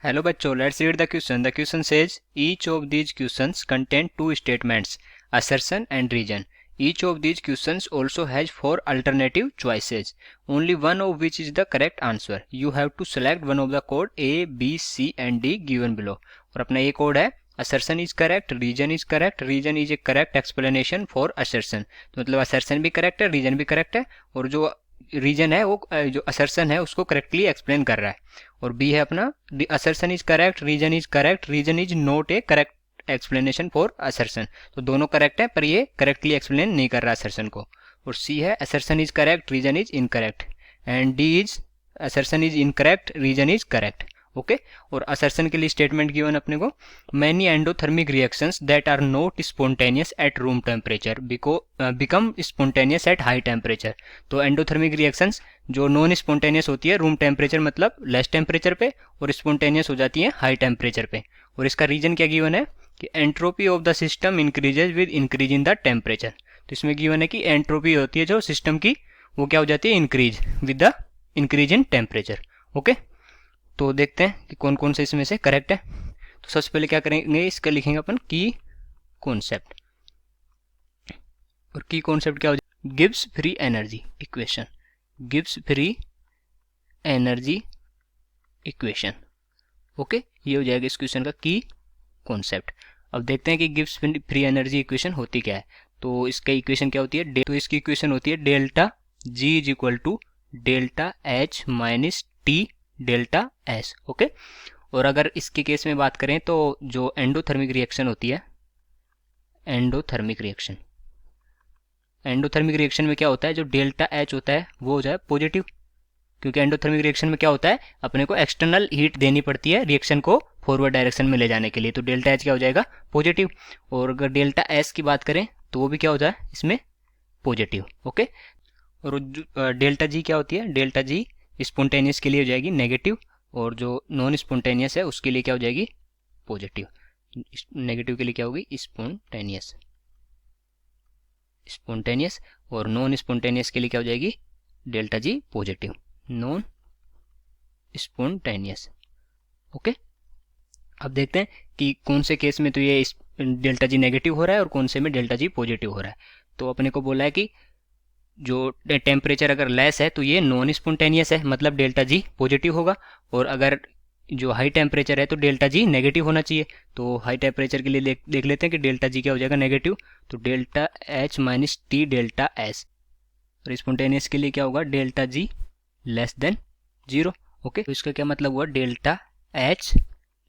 Hello बच्चों, let's read the question. The question says each of these questions contain two statements, assertion and reason. Each of these questions also has four alternative choices, only one of which is the correct answer. You have to select one of the code A, B, C and D given below. और अपना ये code है assertion is correct, reason is correct, reason is a correct explanation for assertion. तो मतलब assertion भी correct है, reason भी correct है और जो रीजन है वो जो असर्शन है उसको करेक्टली एक्सप्लेन कर रहा है. और बी है अपना assertion is correct, reason is not a correct explanation for assertion. तो दोनों करेक्ट है पर ये करेक्टली एक्सप्लेन नहीं कर रहा असर्शन को. और सी है assertion is correct, reason is incorrect. And D is assertion is incorrect, reason is correct. Okay. और असर्शन के लिए स्टेटमेंट गिवन अपने को, many endothermic reactions that are not spontaneous at room temperature become spontaneous at high temperature. तो endothermic reactions जो non spontaneous होती है room temperature मतलब लेस टेम्परेचर पे, और स्पॉन्टेनियस हो जाती है हाई टेम्परेचर पे. और इसका रीजन क्या गिवन है कि entropy of the system increases with increase in the temperature. तो इसमें गिवन है कि एंट्रोपी होती है जो सिस्टम की वो क्या हो जाती है, increase with the increase in temperature. Okay. तो देखते हैं कि कौन कौन से इसमें से करेक्ट है. तो सबसे पहले क्या करेंगे, इसका लिखेंगे अपन की कॉन्सेप्ट. और की कॉन्सेप्ट क्या हो जाएगा, Gibbs free energy equation. Gibbs free energy equation. Okay. ये हो जाएगा इस क्वेश्चन का की कॉन्सेप्ट. अब देखते हैं कि गिब्स फ्री एनर्जी इक्वेशन होती क्या है. तो इसका इक्वेशन क्या होती है, तो इसकी इक्वेशन होती है delta G is equal to delta H minus T delta S. Okay. और अगर इसके केस में बात करें तो जो एंडोथर्मिक रिएक्शन होती है, एंडोथर्मिक रिएक्शन में क्या होता है, जो डेल्टा एच होता है वो हो जाए पॉजिटिव. क्योंकि एंडोथर्मिक रिएक्शन में क्या होता है, अपने को एक्सटर्नल हीट देनी पड़ती है रिएक्शन को फॉरवर्ड डायरेक्शन में ले जाने के लिए. तो डेल्टा एच क्या हो जाएगा, पॉजिटिव. और अगर डेल्टा एस की बात करें तो वो भी क्या हो जाए इसमें, पॉजिटिव. ओके. और डेल्टा जी क्या होती है, डेल्टा जी स्पॉन्टेनियस के लिए हो जाएगी नेगेटिव, और जो नॉन स्पॉन्टेनियस है उसके लिए क्या हो जाएगी, पॉजिटिव. नेगेटिव के लिए क्या होगी, स्पॉन्टेनियस. और नॉन स्पॉन्टेनियस के लिए क्या हो जाएगी, delta G positive, non spontaneous. Okay. अब देखते हैं कि कौन से केस में तो ये डेल्टा जी नेगेटिव हो रहा है और कौन से में डेल्टा जी पॉजिटिव हो रहा है. तो अपने को बोला है कि जो टेम्परेचर अगर लेस है तो ये नॉन स्पॉन्टेनियस है, मतलब डेल्टा जी पॉजिटिव होगा. और अगर जो हाई टेम्परेचर है तो डेल्टा जी नेगेटिव होना चाहिए. तो हाई टेम्परेचर के लिए देख लेते हैं कि डेल्टा जी क्या हो जाएगा, नेगेटिव. तो delta H minus T delta S. और स्पॉन्टेनियस के लिए क्या होगा, delta G less than zero. Okay. तो इसका क्या मतलब हुआ, delta H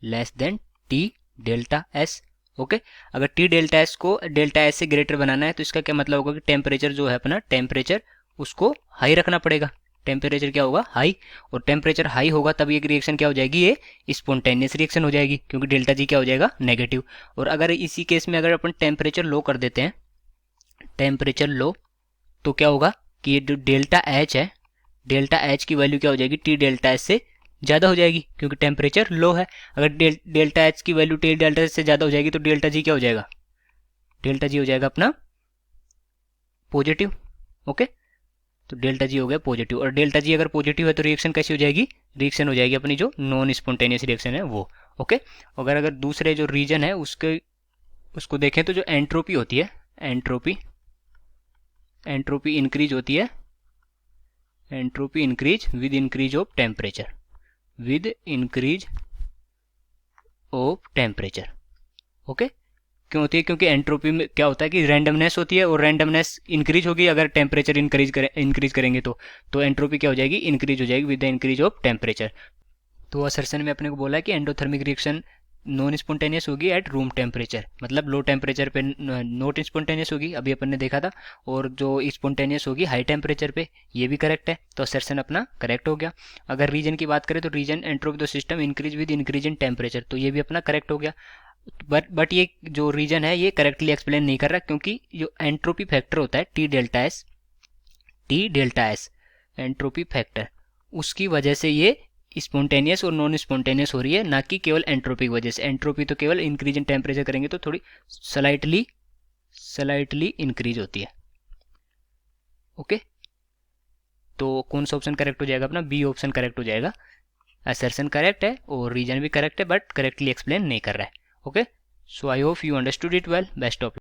less than T delta S. Okay. अगर टी डेल्टा एस को डेल्टा एस से ग्रेटर बनाना है तो इसका क्या मतलब होगा कि टेम्परेचर जो है अपना, टेम्परेचर उसको हाई रखना पड़ेगा. टेम्परेचर क्या होगा, हाई. और टेम्परेचर हाई होगा तब ये रिएक्शन क्या हो जाएगी, ये स्पॉन्टेनियस रिएक्शन हो जाएगी, क्योंकि डेल्टा जी क्या हो जाएगा, नेगेटिव. और अगर इसी केस में अगर अपन टेम्परेचर लो कर देते हैं, टेम्परेचर लो, तो क्या होगा कि ये जो डेल्टा एच है, डेल्टा एच की वैल्यू क्या हो जाएगी, टी डेल्टा एच से ज़्यादा हो जाएगी क्योंकि टेम्परेचर लो है. अगर डेल्टा एच की वैल्यू टी डेल्टा एच से ज़्यादा हो जाएगी तो डेल्टा जी क्या हो जाएगा, डेल्टा जी हो जाएगा अपना पॉजिटिव. ओके. तो डेल्टा जी हो गया पॉजिटिव. और डेल्टा जी अगर पॉजिटिव है तो रिएक्शन कैसी हो जाएगी, रिएक्शन हो जाएगी अपनी जो नॉन स्पॉन्टेनियस रिएक्शन है वो. ओके. अगर दूसरे जो रीजन है उसको देखें तो जो एंट्रोपी होती है, एंट्रोपी इंक्रीज होती है, entropy increase with increase of temperature, with increase of temperature. Okay. क्यों होती है, क्योंकि एंट्रोपी में क्या होता है कि रैंडमनेस होती है, और रैंडमनेस इंक्रीज होगी अगर टेम्परेचर इंक्रीज करेंगे तो एंट्रोपी क्या हो जाएगी, इंक्रीज हो जाएगी with the increase of temperature. तो असर्शन में अपने को बोला है कि एंडोथर्मिक रिएक्शन नॉन स्पॉन्टेनियस होगी एट रूम टेम्परेचर, मतलब लो टेम्परेचर पे नॉट स्पॉन्टेनियस होगी, अभी अपन ने देखा था. और जो स्पॉन्टेनियस होगी हाई टेम्परेचर पे, ये भी करेक्ट है. तो असर्शन अपना करेक्ट हो गया. अगर रीजन की बात करें तो reason entropy the system increase with increase in temperature, तो ये भी अपना करेक्ट हो गया. बट ये जो रीजन है ये करेक्टली एक्सप्लेन नहीं कर रहा, क्योंकि जो एंट्रोपी फैक्टर होता है T delta S entropy factor, उसकी वजह से ये स्पॉन्टेनियस और नॉन स्पॉन्टेनियस हो रही है, ना कि केवल एंट्रोपी की वजह से. एंट्रोपी तो केवल इंक्रीज इन टेम्परेचर करेंगे तो थोड़ी स्लाइटली इंक्रीज होती है. ओके. तो कौन सा ऑप्शन करेक्ट हो जाएगा अपना, बी ऑप्शन करेक्ट हो जाएगा. असर्शन करेक्ट है और रीजन भी करेक्ट है, बट करेक्टली एक्सप्लेन नहीं कर रहा है. Okay, so I hope you understood it well. Best of